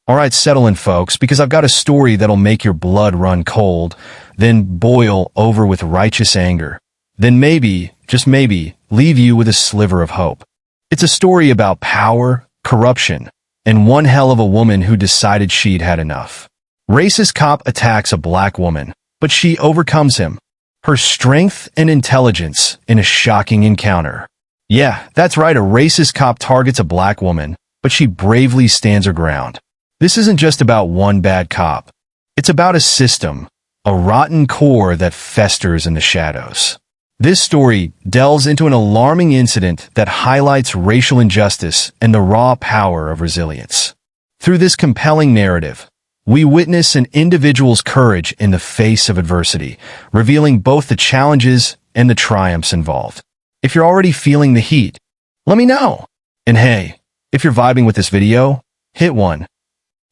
Alright, settle in folks, because I've got a story that'll make your blood run cold, then boil over with righteous anger, then maybe, just maybe, leave you with a sliver of hope. It's a story about power, corruption, and one hell of a woman who decided she'd had enough. Racist cop attacks a black woman, but she overcomes him. Her strength and intelligence in a shocking encounter. Yeah, that's right, a racist cop targets a black woman, but she bravely stands her ground. This isn't just about one bad cop. It's about a system, a rotten core that festers in the shadows. This story delves into an alarming incident that highlights racial injustice and the raw power of resilience. Through this compelling narrative, we witness an individual's courage in the face of adversity, revealing both the challenges and the triumphs involved. If you're already feeling the heat, let me know. And hey, if you're vibing with this video, hit 1.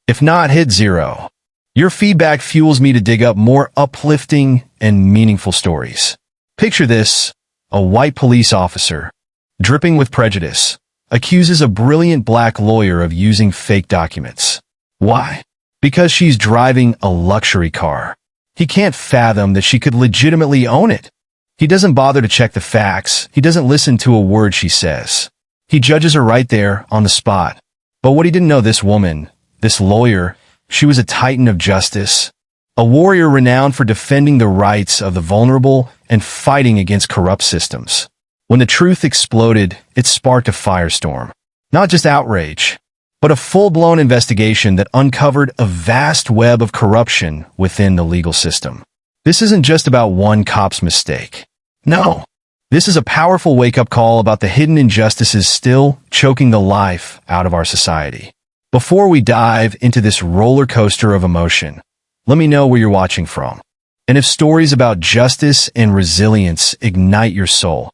If not, hit 0. Your feedback fuels me to dig up more uplifting and meaningful stories. Picture this: a white police officer, dripping with prejudice, accuses a brilliant black lawyer of using fake documents. Why? Because she's driving a luxury car. He can't fathom that she could legitimately own it. He doesn't bother to check the facts. He doesn't listen to a word she says. He judges her right there on the spot. But what he didn't know, this woman, this lawyer, she was a titan of justice, a warrior renowned for defending the rights of the vulnerable and fighting against corrupt systems. When the truth exploded, it sparked a firestorm. Not just outrage, but a full-blown investigation that uncovered a vast web of corruption within the legal system. This isn't just about one cop's mistake. No, this is a powerful wake-up call about the hidden injustices still choking the life out of our society. Before we dive into this roller coaster of emotion, let me know where you're watching from. And if stories about justice and resilience ignite your soul,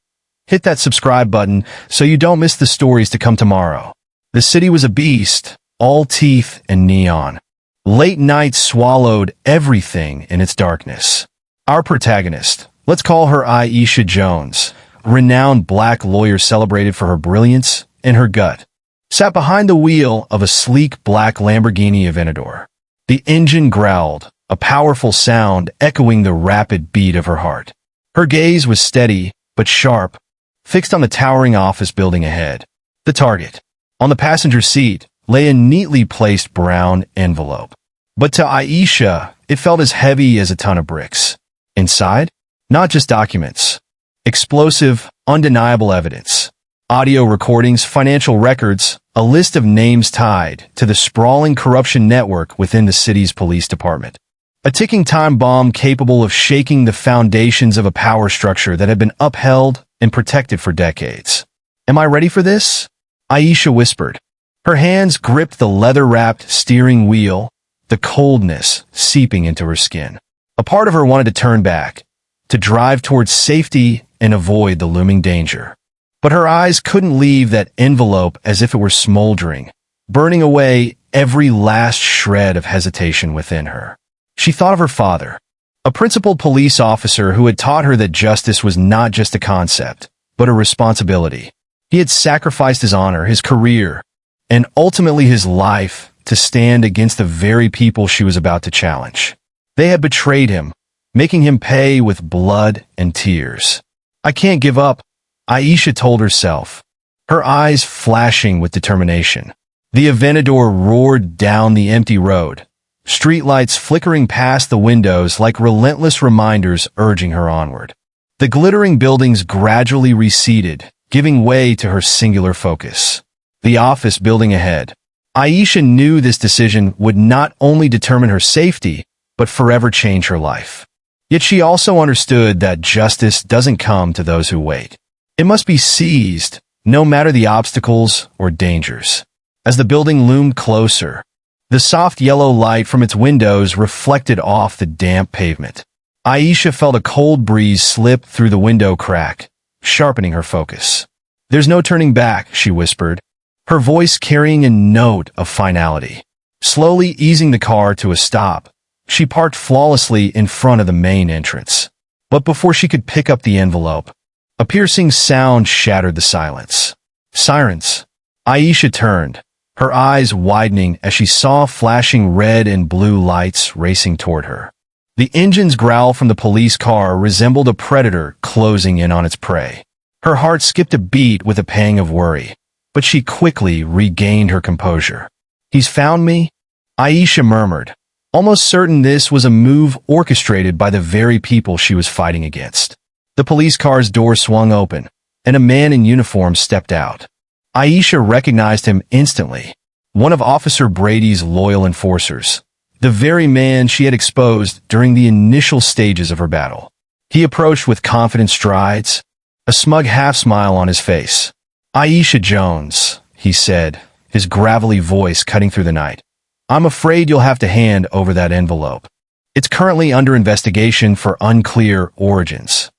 hit that subscribe button so you don't miss the stories to come tomorrow. The city was a beast, all teeth and neon. Late night swallowed everything in its darkness. Our protagonist, let's call her Aisha Jones, a renowned black lawyer celebrated for her brilliance and her gut, sat behind the wheel of a sleek black Lamborghini Aventador. The engine growled, a powerful sound echoing the rapid beat of her heart. Her gaze was steady, but sharp, fixed on the towering office building ahead. The target. On the passenger seat lay a neatly placed brown envelope. But to Aisha, it felt as heavy as a ton of bricks. Inside, not just documents. Explosive, undeniable evidence. Audio recordings, financial records, a list of names tied to the sprawling corruption network within the city's police department. A ticking time bomb capable of shaking the foundations of a power structure that had been upheld and protected for decades. Am I ready for this? Aisha whispered. Her hands gripped the leather-wrapped steering wheel, the coldness seeping into her skin. A part of her wanted to turn back, to drive towards safety and avoid the looming danger. But her eyes couldn't leave that envelope as if it were smoldering, burning away every last shred of hesitation within her. She thought of her father, a principled police officer who had taught her that justice was not just a concept, but a responsibility. He had sacrificed his honor, his career, and ultimately his life to stand against the very people she was about to challenge. They had betrayed him, making him pay with blood and tears. I can't give up, Aisha told herself, her eyes flashing with determination. The Aventador roared down the empty road, streetlights flickering past the windows like relentless reminders urging her onward. The glittering buildings gradually receded, giving way to her singular focus. The office building ahead. Aisha knew this decision would not only determine her safety, but forever change her life. Yet she also understood that justice doesn't come to those who wait. It must be seized, no matter the obstacles or dangers. As the building loomed closer, the soft yellow light from its windows reflected off the damp pavement. Aisha felt a cold breeze slip through the window crack, sharpening her focus. "There's no turning back," she whispered, her voice carrying a note of finality. Slowly easing the car to a stop, she parked flawlessly in front of the main entrance. But before she could pick up the envelope, a piercing sound shattered the silence. Sirens. Aisha turned, her eyes widening as she saw flashing red and blue lights racing toward her. The engine's growl from the police car resembled a predator closing in on its prey. Her heart skipped a beat with a pang of worry, but she quickly regained her composure. "He's found me?" Aisha murmured, almost certain this was a move orchestrated by the very people she was fighting against. The police car's door swung open, and a man in uniform stepped out. Aisha recognized him instantly, one of Officer Brady's loyal enforcers, the very man she had exposed during the initial stages of her battle. He approached with confident strides, a smug half-smile on his face. "Aisha Jones," he said, his gravelly voice cutting through the night. "I'm afraid you'll have to hand over that envelope. It's currently under investigation for unclear origins."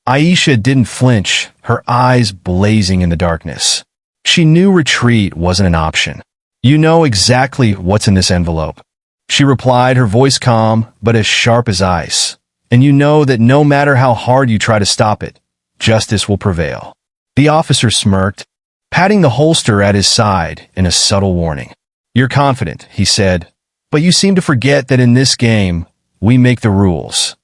Aisha didn't flinch, her eyes blazing in the darkness. She knew retreat wasn't an option. "You know exactly what's in this envelope," she replied, her voice calm but as sharp as ice. "And you know that no matter how hard you try to stop it, justice will prevail." The officer smirked, patting the holster at his side in a subtle warning. "You're confident," he said, "but you seem to forget that in this game, we make the rules."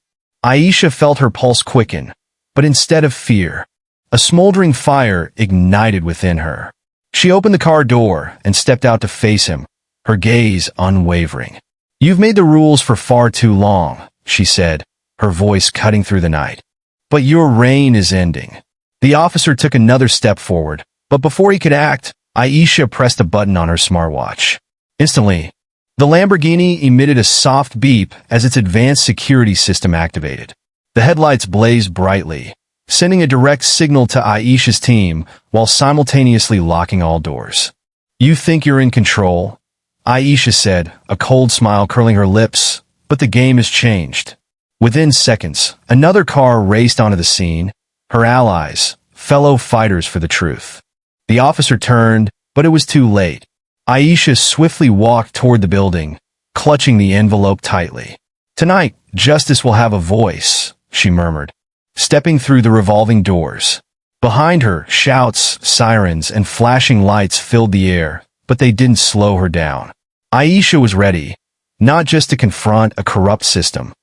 Aisha felt her pulse quicken, but instead of fear, a smoldering fire ignited within her. She opened the car door and stepped out to face him, her gaze unwavering. "You've made the rules for far too long," she said, her voice cutting through the night. "But your reign is ending." The officer took another step forward, but before he could act, Aisha pressed a button on her smartwatch. Instantly, the Lamborghini emitted a soft beep as its advanced security system activated. The headlights blazed brightly, sending a direct signal to Aisha's team while simultaneously locking all doors. "You think you're in control?" Aisha said, a cold smile curling her lips, "but the game has changed." Within seconds, another car raced onto the scene, her allies, fellow fighters for the truth. The officer turned, but it was too late. Aisha swiftly walked toward the building, clutching the envelope tightly. "Tonight, justice will have a voice," she murmured, stepping through the revolving doors. Behind her, shouts, sirens, and flashing lights filled the air, but they didn't slow her down. Aisha was ready, not just to confront a corrupt system,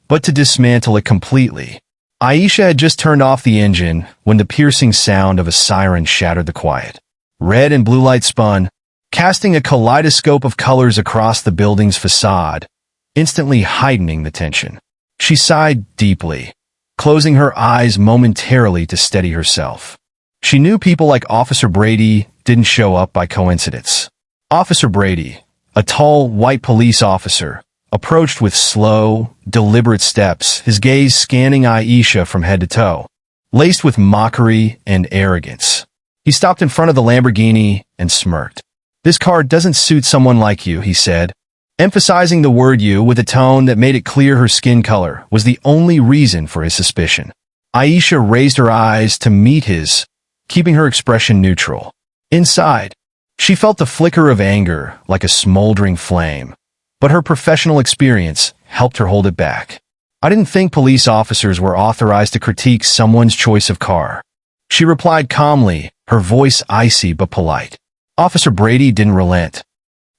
but to dismantle it completely. Aisha had just turned off the engine when the piercing sound of a siren shattered the quiet. Red and blue light spun, casting a kaleidoscope of colors across the building's facade, instantly heightening the tension. She sighed deeply, closing her eyes momentarily to steady herself. She knew people like Officer Brady didn't show up by coincidence. Officer Brady, a tall, white police officer, approached with slow, deliberate steps, his gaze scanning Aisha from head to toe, laced with mockery and arrogance. He stopped in front of the Lamborghini and smirked. "This car doesn't suit someone like you," he said, emphasizing the word "you" with a tone that made it clear her skin color was the only reason for his suspicion. Aisha raised her eyes to meet his, keeping her expression neutral. Inside, she felt the flicker of anger like a smoldering flame, but her professional experience helped her hold it back. "I didn't think police officers were authorized to critique someone's choice of car," she replied calmly, her voice icy but polite. Officer Brady didn't relent.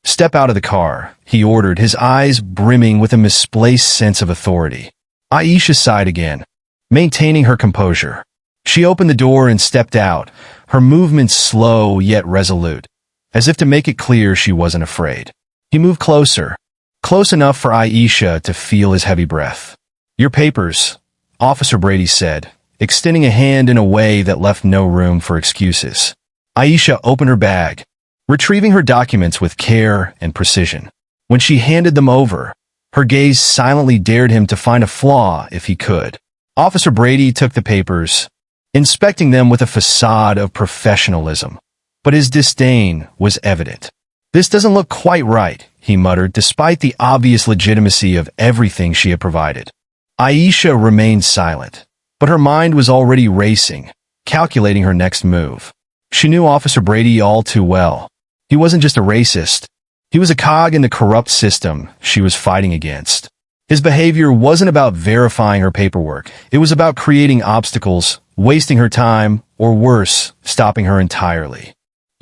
"Step out of the car," he ordered, his eyes brimming with a misplaced sense of authority. Aisha sighed again, maintaining her composure. She opened the door and stepped out, her movements slow yet resolute, as if to make it clear she wasn't afraid. He moved closer, close enough for Aisha to feel his heavy breath. "Your papers," Officer Brady said, extending a hand in a way that left no room for excuses. Aisha opened her bag, retrieving her documents with care and precision. When she handed them over, her gaze silently dared him to find a flaw if he could. Officer Brady took the papers, inspecting them with a facade of professionalism, but his disdain was evident. "This doesn't look quite right," he muttered, despite the obvious legitimacy of everything she had provided. Aisha remained silent, but her mind was already racing, calculating her next move. She knew Officer Brady all too well. He wasn't just a racist. He was a cog in the corrupt system she was fighting against. His behavior wasn't about verifying her paperwork. It was about creating obstacles, wasting her time, or worse, stopping her entirely.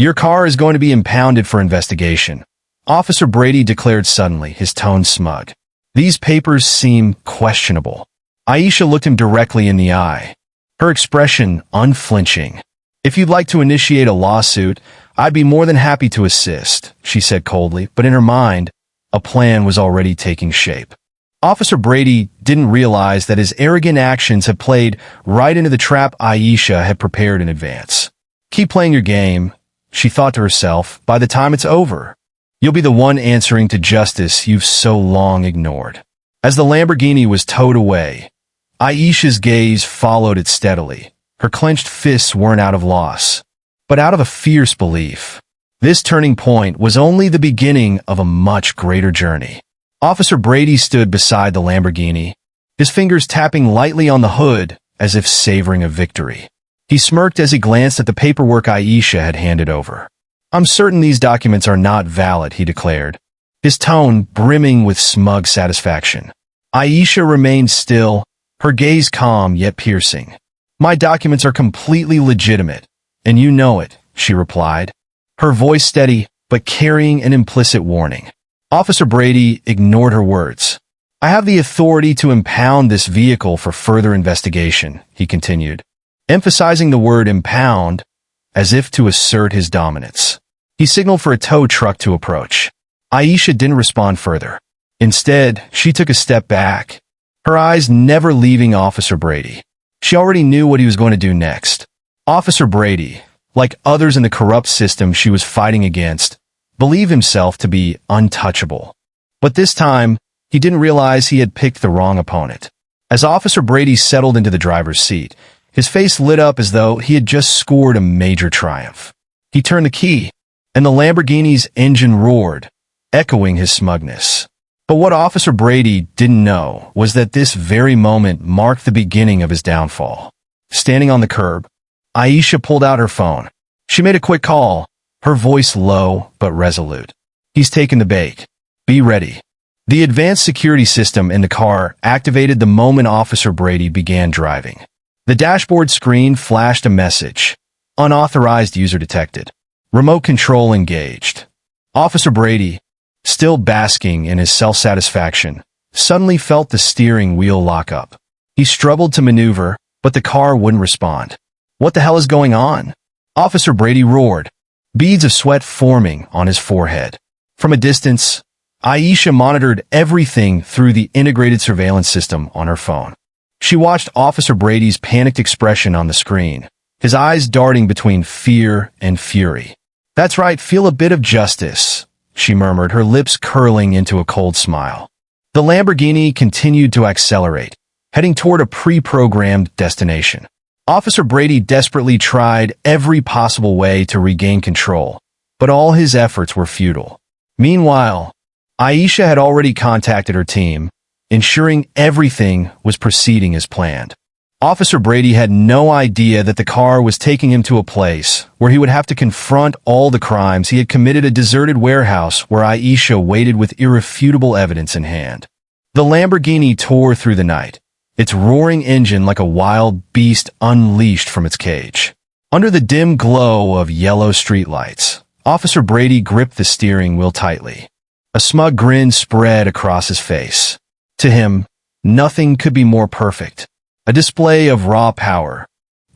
Your car is going to be impounded for investigation, Officer Brady declared suddenly, his tone smug. These papers seem questionable. Aisha looked him directly in the eye, her expression unflinching. If you'd like to initiate a lawsuit, I'd be more than happy to assist, she said coldly, but in her mind, a plan was already taking shape. Officer Brady didn't realize that his arrogant actions had played right into the trap Aisha had prepared in advance. Keep playing your game, she thought to herself. By the time it's over, you'll be the one answering to justice you've so long ignored. As the Lamborghini was towed away, Aisha's gaze followed it steadily. Her clenched fists weren't out of loss, but out of a fierce belief. This turning point was only the beginning of a much greater journey. Officer Brady stood beside the Lamborghini, his fingers tapping lightly on the hood as if savoring a victory. He smirked as he glanced at the paperwork Aisha had handed over. I'm certain these documents are not valid, he declared, his tone brimming with smug satisfaction. Aisha remained still, her gaze calm yet piercing. My documents are completely legitimate, and you know it, she replied, her voice steady but carrying an implicit warning. Officer Brady ignored her words. I have the authority to impound this vehicle for further investigation, he continued, emphasizing the word impound as if to assert his dominance. He signaled for a tow truck to approach. Aisha didn't respond further. Instead, she took a step back, her eyes never leaving Officer Brady. She already knew what he was going to do next. Officer Brady, like others in the corrupt system she was fighting against, believed himself to be untouchable. But this time, he didn't realize he had picked the wrong opponent. As Officer Brady settled into the driver's seat, his face lit up as though he had just scored a major triumph. He turned the key, and the Lamborghini's engine roared, echoing his smugness. But what Officer Brady didn't know was that this very moment marked the beginning of his downfall. Standing on the curb, Aisha pulled out her phone. She made a quick call, her voice low but resolute. He's taken the bait. Be ready. The advanced security system in the car activated the moment Officer Brady began driving. The dashboard screen flashed a message. Unauthorized user detected. Remote control engaged. Officer Brady, still basking in his self-satisfaction, suddenly felt the steering wheel lock up. He struggled to maneuver, but the car wouldn't respond. What the hell is going on? Officer Brady roared, beads of sweat forming on his forehead. From a distance, Aisha monitored everything through the integrated surveillance system on her phone. She watched Officer Brady's panicked expression on the screen, his eyes darting between fear and fury. That's right, feel a bit of justice, she murmured, her lips curling into a cold smile. The Lamborghini continued to accelerate, heading toward a pre-programmed destination. Officer Brady desperately tried every possible way to regain control, but all his efforts were futile. Meanwhile, Aisha had already contacted her team, ensuring everything was proceeding as planned. Officer Brady had no idea that the car was taking him to a place where he would have to confront all the crimes he had committed, a deserted warehouse where Aisha waited with irrefutable evidence in hand. The Lamborghini tore through the night, its roaring engine like a wild beast unleashed from its cage. Under the dim glow of yellow streetlights, Officer Brady gripped the steering wheel tightly. A smug grin spread across his face. To him, nothing could be more perfect. A display of raw power,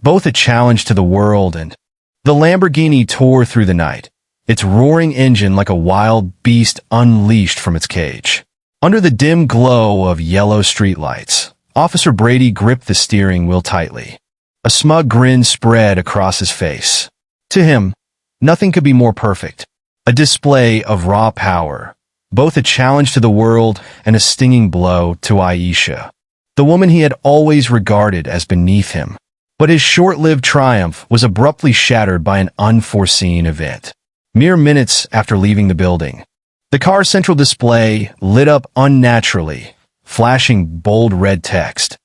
both a challenge to the world and... The Lamborghini tore through the night, its roaring engine like a wild beast unleashed from its cage. Under the dim glow of yellow streetlights, Officer Brady gripped the steering wheel tightly. A smug grin spread across his face. To him, nothing could be more perfect. A display of raw power, both a challenge to the world and a stinging blow to Aisha, the woman he had always regarded as beneath him. But his short-lived triumph was abruptly shattered by an unforeseen event. Mere minutes after leaving the building, the car's central display lit up unnaturally, flashing bold red text.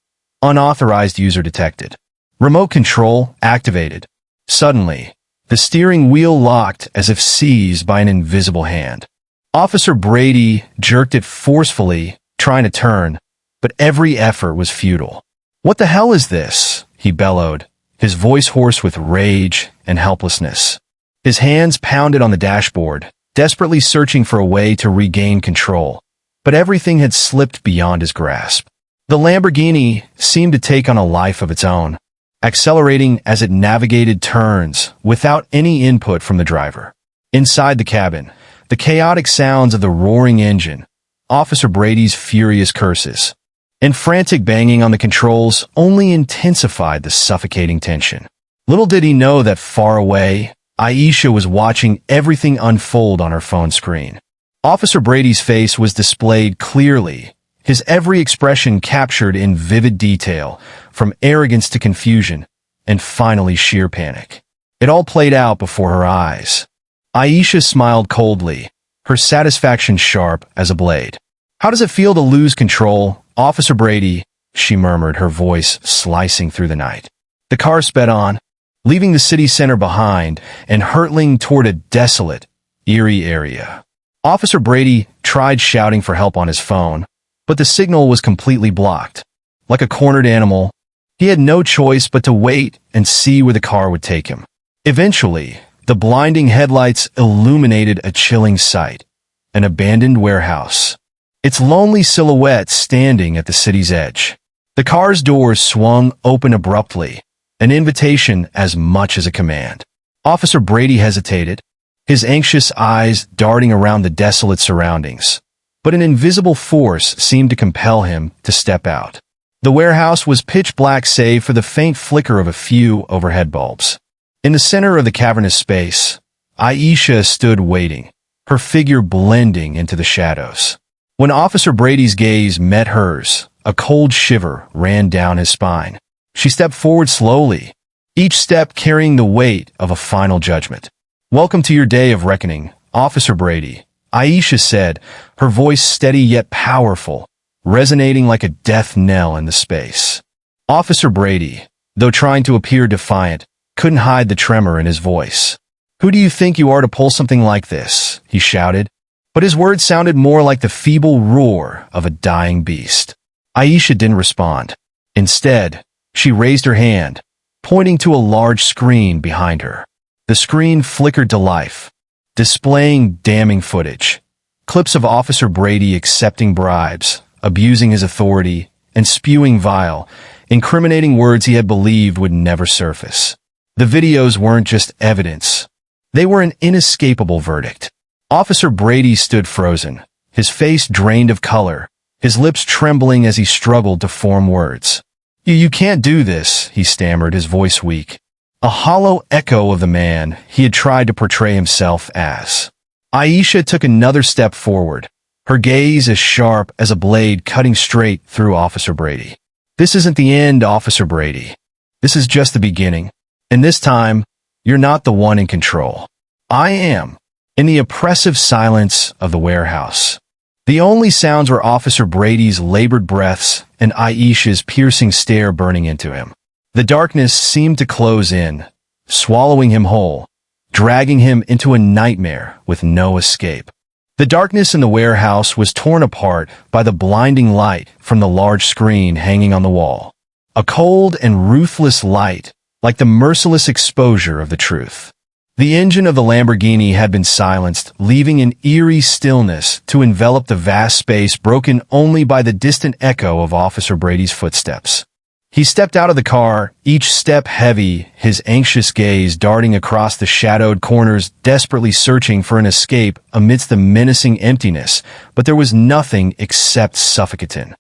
Unauthorized user detected. Remote control activated. Suddenly, the steering wheel locked as if seized by an invisible hand. Officer Brady jerked it forcefully, trying to turn, but every effort was futile. What the hell is this? He bellowed, his voice hoarse with rage and helplessness. His hands pounded on the dashboard, desperately searching for a way to regain control. But everything had slipped beyond his grasp. The Lamborghini seemed to take on a life of its own, accelerating as it navigated turns without any input from the driver. Inside the cabin, the chaotic sounds of the roaring engine, Officer Brady's furious curses, and frantic banging on the controls only intensified the suffocating tension. Little did he know that far away, Aisha was watching everything unfold on her phone screen. Officer Brady's face was displayed clearly, his every expression captured in vivid detail, from arrogance to confusion, and finally sheer panic. It all played out before her eyes. Aisha smiled coldly, her satisfaction sharp as a blade. "How does it feel to lose control, Officer Brady?" she murmured, her voice slicing through the night. The car sped on, leaving the city center behind and hurtling toward a desolate, eerie area. Officer Brady tried shouting for help on his phone, but the signal was completely blocked. Like a cornered animal, he had no choice but to wait and see where the car would take him. Eventually, the blinding headlights illuminated a chilling sight, an abandoned warehouse, its lonely silhouette standing at the city's edge. The car's doors swung open abruptly, an invitation as much as a command. Officer Brady hesitated, his anxious eyes darting around the desolate surroundings, but an invisible force seemed to compel him to step out. The warehouse was pitch black save for the faint flicker of a few overhead bulbs. In the center of the cavernous space, Aisha stood waiting, her figure blending into the shadows. When Officer Brady's gaze met hers, a cold shiver ran down his spine. She stepped forward slowly, each step carrying the weight of a final judgment. "Welcome to your day of reckoning, Officer Brady," Aisha said, her voice steady yet powerful, resonating like a death knell in the space. Officer Brady, though trying to appear defiant, couldn't hide the tremor in his voice. "Who do you think you are to pull something like this?" he shouted, but his words sounded more like the feeble roar of a dying beast. Aisha didn't respond. Instead, she raised her hand, pointing to a large screen behind her. The screen flickered to life, displaying damning footage. Clips of Officer Brady accepting bribes, abusing his authority, and spewing vile, incriminating words he had believed would never surface. The videos weren't just evidence. They were an inescapable verdict. Officer Brady stood frozen, his face drained of color, his lips trembling as he struggled to form words. You can't do this," he stammered, his voice weak, a hollow echo of the man he had tried to portray himself as. Aisha took another step forward, her gaze as sharp as a blade cutting straight through Officer Brady. "This isn't the end, Officer Brady. This is just the beginning. And this time, you're not the one in control. I am." In the oppressive silence of the warehouse, the only sounds were Officer Brady's labored breaths and Aisha's piercing stare burning into him. The darkness seemed to close in, swallowing him whole, dragging him into a nightmare with no escape. The darkness in the warehouse was torn apart by the blinding light from the large screen hanging on the wall. A cold and ruthless light, like the merciless exposure of the truth. The engine of the Lamborghini had been silenced, leaving an eerie stillness to envelop the vast space, broken only by the distant echo of Officer Brady's footsteps. He stepped out of the car, each step heavy, his anxious gaze darting across the shadowed corners, desperately searching for an escape amidst the menacing emptiness, but there was nothing except suffocating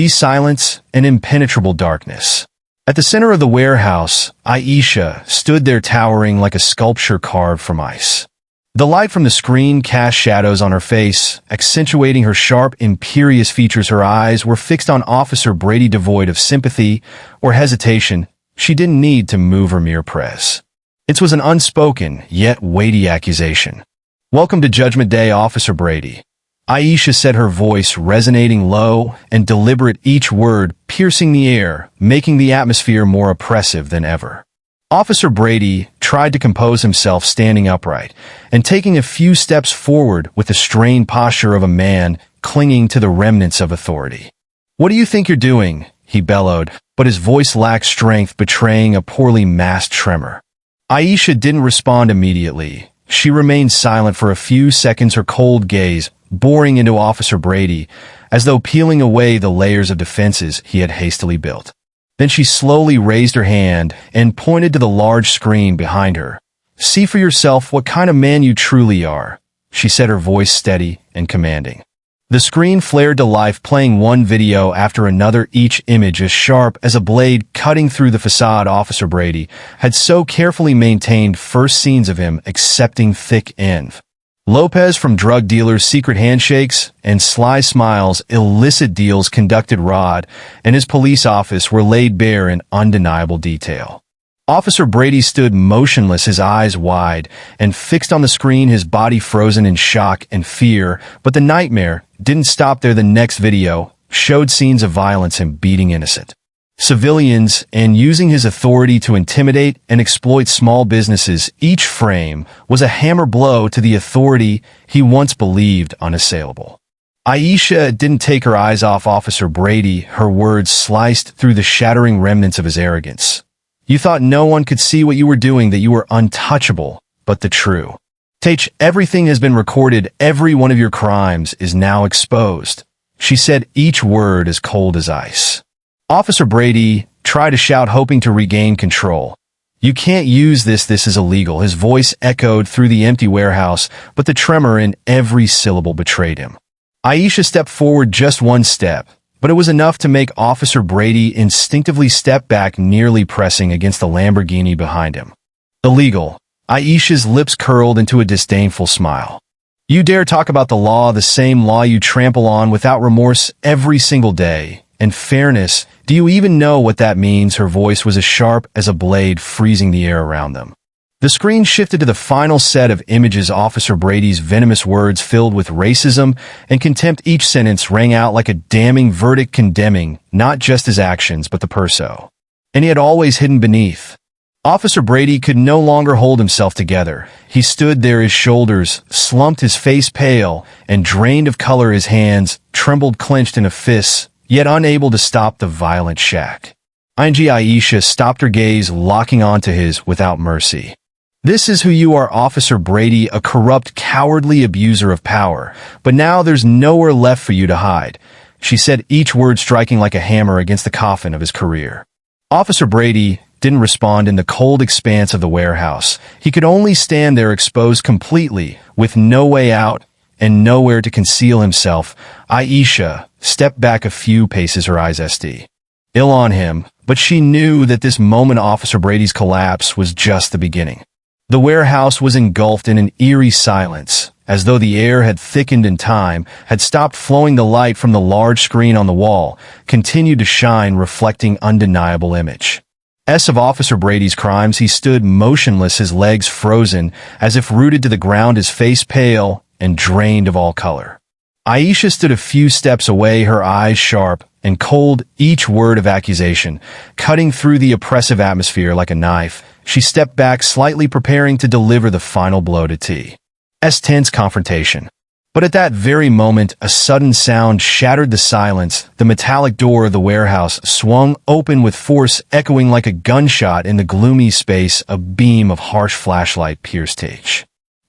silence and impenetrable darkness. At the center of the warehouse, Aisha stood there towering like a sculpture carved from ice. The light from the screen cast shadows on her face, accentuating her sharp, imperious features. Her eyes were fixed on Officer Brady, devoid of sympathy or hesitation. She didn't need to move her mere press. It was an unspoken, yet weighty accusation. "Welcome to Judgment Day, Officer Brady," Aisha said, her voice resonating low and deliberate, each word piercing the air, making the atmosphere more oppressive than ever. Officer Brady tried to compose himself, standing upright and taking a few steps forward with the strained posture of a man clinging to the remnants of authority. "What do you think you're doing?" he bellowed, but his voice lacked strength, betraying a poorly masked tremor. Aisha didn't respond immediately. She remained silent for a few seconds, her cold gaze boring into Officer Brady, as though peeling away the layers of defenses he had hastily built. Then she slowly raised her hand and pointed to the large screen behind her. "See for yourself what kind of man you truly are," she said, her voice steady and commanding. The screen flared to life, playing one video after another, each image as sharp as a blade cutting through the facade Officer Brady had so carefully maintained. First scenes of him accepting thick inv. Lopez from drug dealers, secret handshakes, and sly smiles, illicit deals conducted. Rod and his police office were laid bare in undeniable detail. Officer Brady stood motionless, his eyes wide and fixed on the screen, his body frozen in shock and fear. But the nightmare didn't stop there. The next video showed scenes of violence and beating innocent civilians and using his authority to intimidate and exploit small businesses. Each frame was a hammer blow to the authority he once believed unassailable. Aisha didn't take her eyes off Officer Brady, her words sliced through the shattering remnants of his arrogance. "You thought no one could see what you were doing, that you were untouchable, but the true. Everything has been recorded. Every one of your crimes is now exposed," she said, each word as cold as ice. Officer Brady tried to shout, hoping to regain control. "You can't use this. This is illegal." His voice echoed through the empty warehouse, but the tremor in every syllable betrayed him. Aisha stepped forward, just one step, but it was enough to make Officer Brady instinctively step back, nearly pressing against the Lamborghini behind him. "Illegal." Aisha's lips curled into a disdainful smile. "You dare talk about the law, the same law you trample on without remorse every single day. And fairness, do you even know what that means?" Her voice was as sharp as a blade, freezing the air around them. The screen shifted to the final set of images. Officer Brady's venomous words filled with racism and contempt. Each sentence rang out like a damning verdict, condemning not just his actions but the perso. And he had always hidden beneath. Officer Brady could no longer hold himself together. He stood there, his shoulders slumped, his face pale and drained of color. His hands trembled, clenched in a fist, yet unable to stop the violent shack. Aisha stopped, her gaze locking onto his without mercy. "This is who you are, Officer Brady, a corrupt, cowardly abuser of power. But now there's nowhere left for you to hide," she said, each word striking like a hammer against the coffin of his career. Officer Brady didn't respond. In the cold expanse of the warehouse, he could only stand there, exposed completely, with no way out and nowhere to conceal himself. Aisha stepped back a few paces, her eyes ill on him, but she knew that this moment, Officer Brady's collapse, was just the beginning. The warehouse was engulfed in an eerie silence, as though the air had thickened and time had stopped flowing. The light from the large screen on the wall continued to shine, reflecting undeniable images of Officer Brady's crimes. He stood motionless, his legs frozen, as if rooted to the ground, his face pale and drained of all color. Aisha stood a few steps away, her eyes sharp and cold, each word of accusation cutting through the oppressive atmosphere like a knife. She stepped back slightly, preparing to deliver the final blow to T's tense confrontation. But at that very moment, a sudden sound shattered the silence. The metallic door of the warehouse swung open with force, echoing like a gunshot in the gloomy space. A beam of harsh flashlight pierced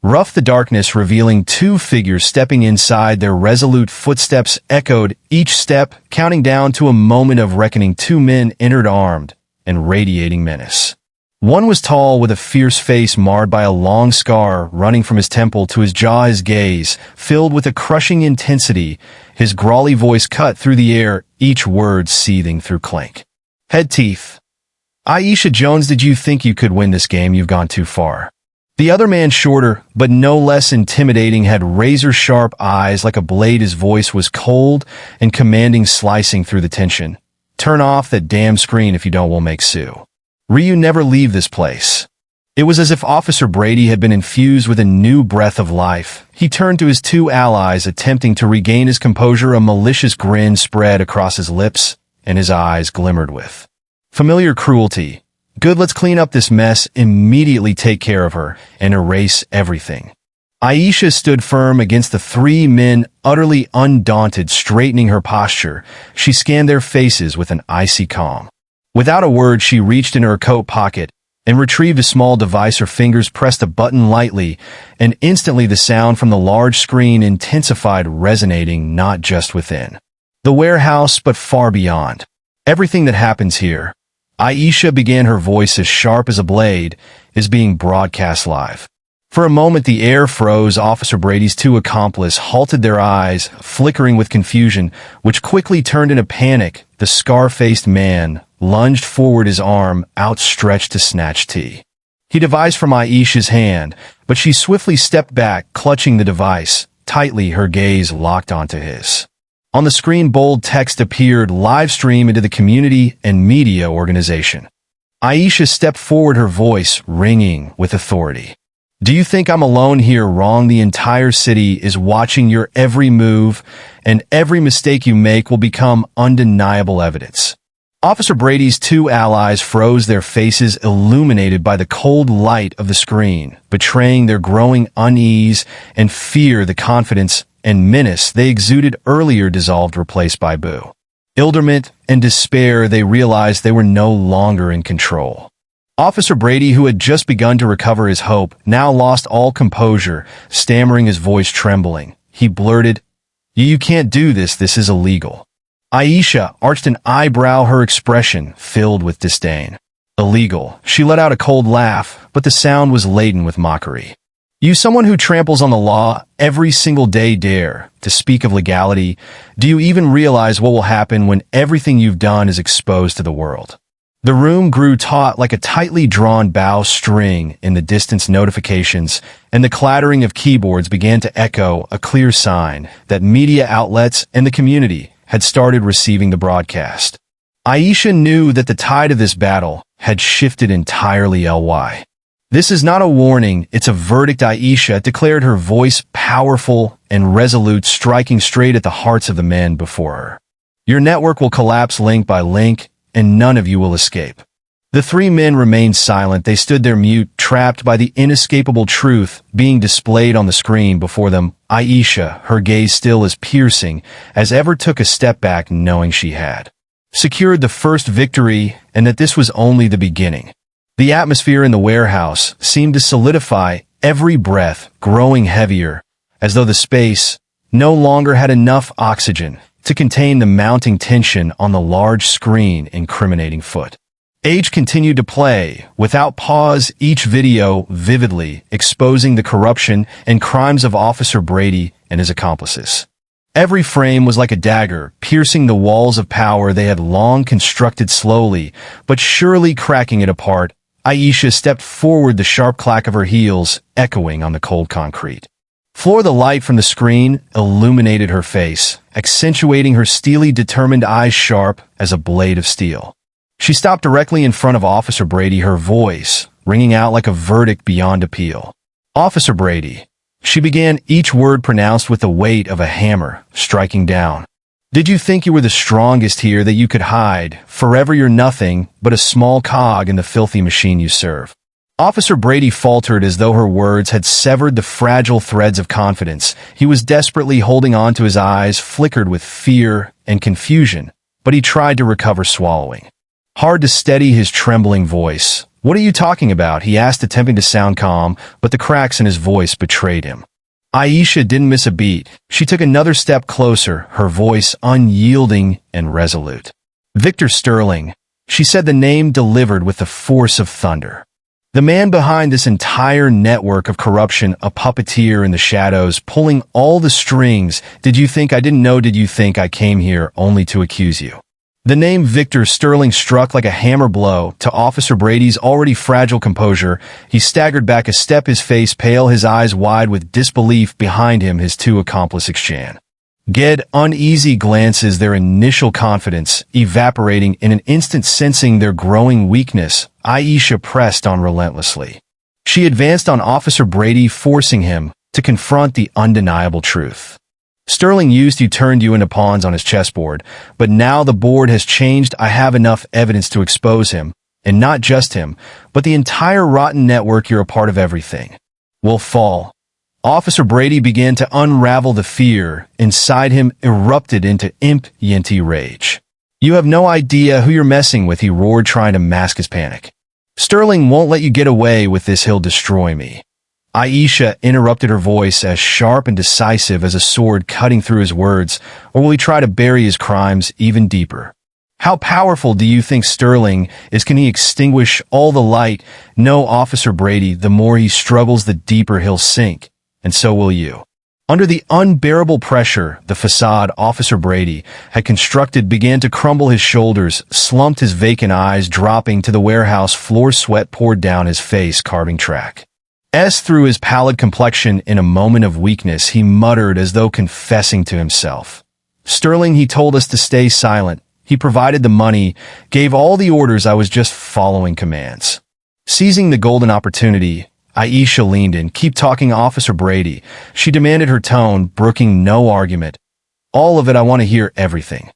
rough the darkness, revealing two figures stepping inside. Their resolute footsteps echoed, each step counting down to a moment of reckoning. Two men entered, armed and radiating menace. One was tall, with a fierce face marred by a long scar running from his temple to his jaw, his gaze filled with a crushing intensity. His growly voice cut through the air, each word seething through clank head teeth. "Aisha Jones, did you think you could win this game? You've gone too far." The other man, shorter but no less intimidating, had razor-sharp eyes like a blade. His voice was cold and commanding, slicing through the tension. "Turn off that damn screen. If you don't, we'll make Sue. You never leave this place." It was as if Officer Brady had been infused with a new breath of life. He turned to his two allies, attempting to regain his composure. A malicious grin spread across his lips, and his eyes glimmered with familiar cruelty. "Good, let's clean up this mess immediately. Take care of her and erase everything." Aisha stood firm against the three men, utterly undaunted, straightening her posture. She scanned their faces with an icy calm. Without a word, she reached in her coat pocket and retrieved a small device. Her fingers pressed a button lightly, and instantly the sound from the large screen intensified, resonating not just within the warehouse but far beyond. Everything that happens here, Aisha began, her voice as sharp as a blade, is being broadcast live. For a moment the air froze. Officer Brady's two accomplices halted, their eyes flickering with confusion, which quickly turned into panic. The scar-faced man lunged forward, his arm outstretched to snatch tea. He devised from Aisha's hand, but she swiftly stepped back, clutching the device tightly, her gaze locked onto his. On the screen, bold text appeared: live stream into the community and media organization. Aisha stepped forward, her voice ringing with authority. Do you think I'm alone here? Wrong. The entire city is watching your every move, and every mistake you make will become undeniable evidence. Officer Brady's two allies froze, their faces illuminated by the cold light of the screen, betraying their growing unease and fear. The confidence and menace they exuded earlier dissolved, replaced by bewilderment and despair. They realized they were no longer in control. Officer Brady, who had just begun to recover his hope, now lost all composure. Stammering, his voice trembling, he blurted, "You can't do this. This is illegal." Aisha arched an eyebrow, her expression filled with disdain. "Illegal?" She let out a cold laugh, but the sound was laden with mockery. "You, someone who tramples on the law every single day, dare to speak of legality? Do you even realize what will happen when everything you've done is exposed to the world?" The room grew taut, like a tightly drawn bowstring. In the distance, notifications and the clattering of keyboards began to echo, a clear sign that media outlets and the community had started receiving the broadcast. Aisha knew that the tide of this battle had shifted entirely. "This is not a warning, it's a verdict," Aisha declared, her voice powerful and resolute, striking straight at the hearts of the men before her. "Your network will collapse link by link, and none of you will escape." The three men remained silent. They stood there, mute, trapped by the inescapable truth being displayed on the screen before them. Aisha, her gaze still as piercing as ever, took a step back, knowing she had secured the first victory and that this was only the beginning. The atmosphere in the warehouse seemed to solidify, every breath growing heavier, as though the space no longer had enough oxygen to contain the mounting tension on the large screen. Incriminating footage continued to play without pause, each video vividly exposing the corruption and crimes of Officer Brady and his accomplices. Every frame was like a dagger, piercing the walls of power they had long constructed, slowly but surely cracking it apart. Aisha stepped forward, the sharp clack of her heels echoing on the cold concrete floor. The light from the screen illuminated her face, accentuating her steely, determined eyes sharp as a blade of steel. She stopped directly in front of Officer Brady, her voice ringing out like a verdict beyond appeal. "Officer Brady," she began, each word pronounced with the weight of a hammer striking down. "Did you think you were the strongest here, that you could hide forever? You're nothing but a small cog in the filthy machine you serve." Officer Brady faltered, as though her words had severed the fragile threads of confidence he was desperately holding on to. His eyes flickered with fear and confusion, but he tried to recover, swallowing hard to steady his trembling voice. "What are you talking about?" he asked, attempting to sound calm, but the cracks in his voice betrayed him. Aisha didn't miss a beat. She took another step closer, her voice unyielding and resolute. "Victor Sterling," she said, the name delivered with the force of thunder. "The man behind this entire network of corruption, a puppeteer in the shadows, pulling all the strings. Did you think I didn't know? Did you think I came here only to accuse you?" The name Victor Sterling struck like a hammer blow to Officer Brady's already fragile composure. He staggered back a step, his face pale, his eyes wide with disbelief. Behind him, his two accomplices exchanged uneasy glances, their initial confidence evaporating in an instant. Sensing their growing weakness, Aisha pressed on relentlessly. She advanced on Officer Brady, forcing him to confront the undeniable truth. "Sterling used you, turned you into pawns on his chessboard, but now the board has changed. I have enough evidence to expose him, and not just him, but the entire rotten network. You're a part of everything will fall." Officer Brady began to unravel. The fear inside him erupted into impotent rage. "You have no idea who you're messing with," he roared, trying to mask his panic. Sterling won't let you get away with this, he'll destroy me. Aisha interrupted, her voice as sharp and decisive as a sword cutting through his words. Or will he try to bury his crimes even deeper? How powerful do you think Sterling is? Can he extinguish all the light? No, Officer Brady, the more he struggles, the deeper he'll sink. And so will you. Under the unbearable pressure the facade Officer Brady had constructed began to crumble. His shoulders slumped, his vacant eyes dropping to the warehouse floor. Sweat poured down his face, carving tracks through his pallid complexion. In a moment of weakness, he muttered as though confessing to himself. Sterling, he told us to stay silent. He provided the money, gave all the orders. I was just following commands. Seizing the golden opportunity, Aisha leaned in. Keep talking, Officer Brady, she demanded, her tone brooking no argument. All of it, I want to hear everything.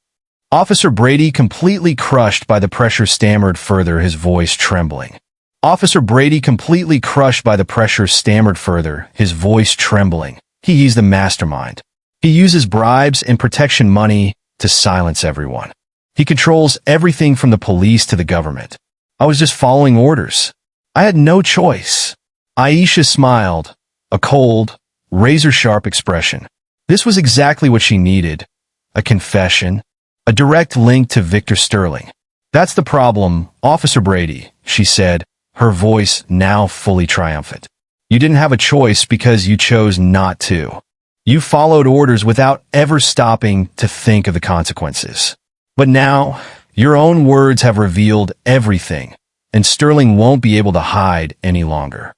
Officer Brady, completely crushed by the pressure, stammered further, his voice trembling. Officer Brady, completely crushed by the pressure, stammered further, his voice trembling. He's the mastermind. He uses bribes and protection money to silence everyone. He controls everything from the police to the government. I was just following orders. I had no choice. Aisha smiled, a cold, razor-sharp expression. This was exactly what she needed. A confession, a direct link to Victor Sterling. That's the problem, Officer Brady, she said, her voice now fully triumphant. You didn't have a choice because you chose not to. You followed orders without ever stopping to think of the consequences. But now, your own words have revealed everything, and Sterling won't be able to hide any longer.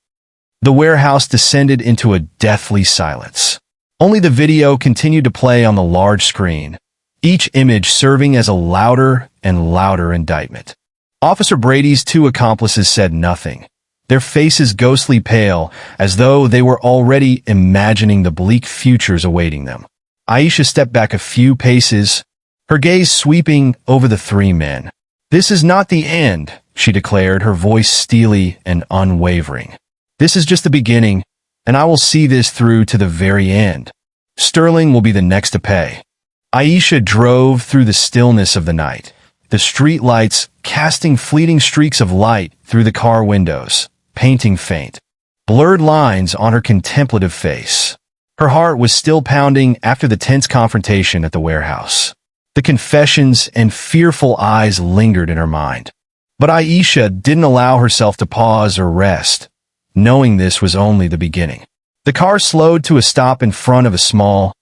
The warehouse descended into a deathly silence. Only the video continued to play on the large screen, each image serving as a louder and louder indictment. Officer Brady's two accomplices said nothing, their faces ghostly pale, as though they were already imagining the bleak futures awaiting them. Aisha stepped back a few paces, her gaze sweeping over the three men. This is not the end, she declared, her voice steely and unwavering. This is just the beginning, and I will see this through to the very end. Sterling will be the next to pay. Aisha drove through the stillness of the night, the street lights casting fleeting streaks of light through the car windows, painting faint, blurred lines on her contemplative face. Her heart was still pounding after the tense confrontation at the warehouse. The confessions and fearful eyes lingered in her mind. But Aisha didn't allow herself to pause or rest, knowing this was only the beginning. The car slowed to a stop in front of a small,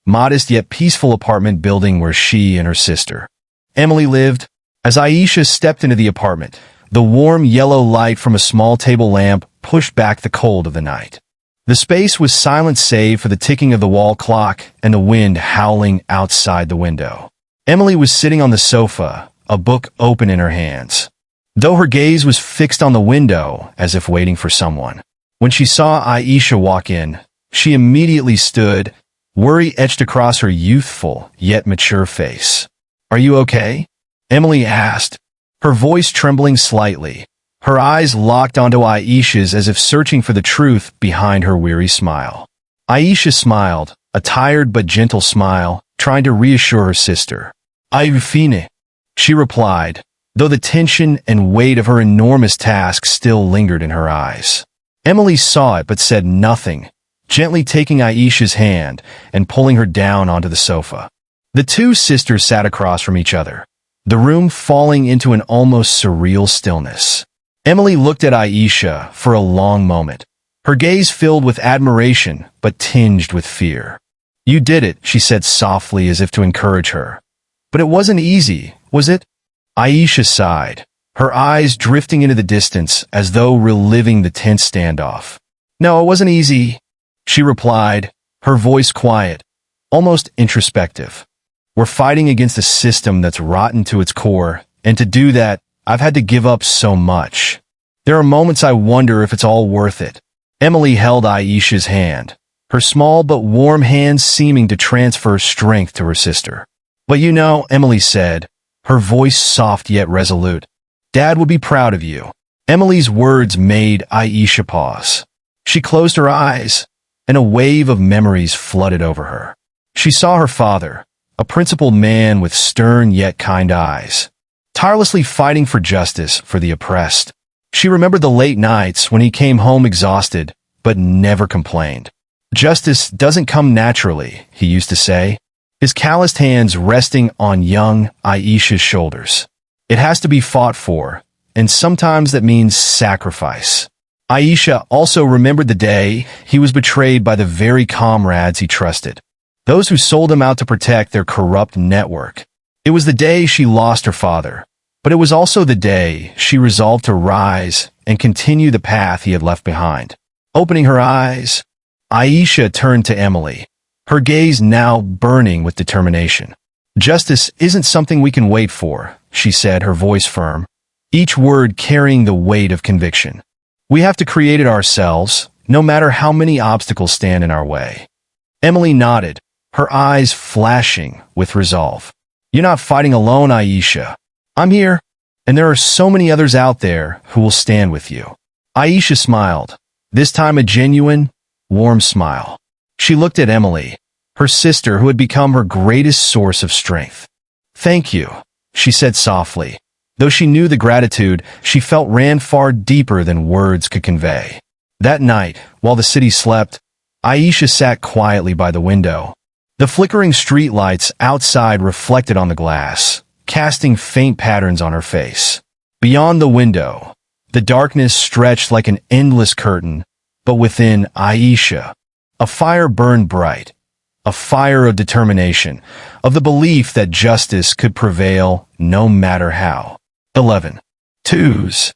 modest yet peaceful apartment building where she and her sister, Emily, lived. As Aisha stepped into the apartment, the warm yellow light from a small table lamp pushed back the cold of the night. The space was silent save for the ticking of the wall clock and the wind howling outside the window. Emily was sitting on the sofa, a book open in her hands, though her gaze was fixed on the window as if waiting for someone. When she saw Aisha walk in, she immediately stood, worry etched across her youthful yet mature face. Are you okay? Emily asked, her voice trembling slightly. Her eyes locked onto Aisha's as if searching for the truth behind her weary smile. Aisha smiled, a tired but gentle smile, trying to reassure her sister. I'm fine, she replied, though the tension and weight of her enormous task still lingered in her eyes. Emily saw it but said nothing, gently taking Aisha's hand and pulling her down onto the sofa. The two sisters sat across from each other, the room falling into an almost surreal stillness. Emily looked at Aisha for a long moment, her gaze filled with admiration but tinged with fear. You did it, she said softly as if to encourage her. But it wasn't easy, was it? Aisha sighed, her eyes drifting into the distance as though reliving the tense standoff. No, it wasn't easy, she replied, her voice quiet, almost introspective. We're fighting against a system that's rotten to its core, and to do that, I've had to give up so much. There are moments I wonder if it's all worth it. Emily held Aisha's hand, her small but warm hands seeming to transfer strength to her sister. But you know, Emily said, her voice soft yet resolute, Dad would be proud of you. Emily's words made Aisha pause. She closed her eyes, and a wave of memories flooded over her. She saw her father, a principled man with stern yet kind eyes, tirelessly fighting for justice for the oppressed. She remembered the late nights when he came home exhausted, but never complained. Justice doesn't come naturally, he used to say, his calloused hands resting on young Aisha's shoulders. It has to be fought for, and sometimes that means sacrifice. Aisha also remembered the day he was betrayed by the very comrades he trusted, those who sold him out to protect their corrupt network. It was the day she lost her father, but it was also the day she resolved to rise and continue the path he had left behind. Opening her eyes, Aisha turned to Emily, her gaze now burning with determination. Justice isn't something we can wait for, she said, her voice firm, each word carrying the weight of conviction. We have to create it ourselves, no matter how many obstacles stand in our way. Emily nodded, her eyes flashing with resolve. You're not fighting alone, Aisha. I'm here, and there are so many others out there who will stand with you. Aisha smiled, this time a genuine, warm smile. She looked at Emily, her sister who had become her greatest source of strength. Thank you, she said softly, though she knew the gratitude she felt ran far deeper than words could convey. That night, while the city slept, Aisha sat quietly by the window. The flickering streetlights outside reflected on the glass, casting faint patterns on her face. Beyond the window, the darkness stretched like an endless curtain, but within Aisha, a fire burned bright, a fire of determination, of the belief that justice could prevail no matter how. 11. Twos.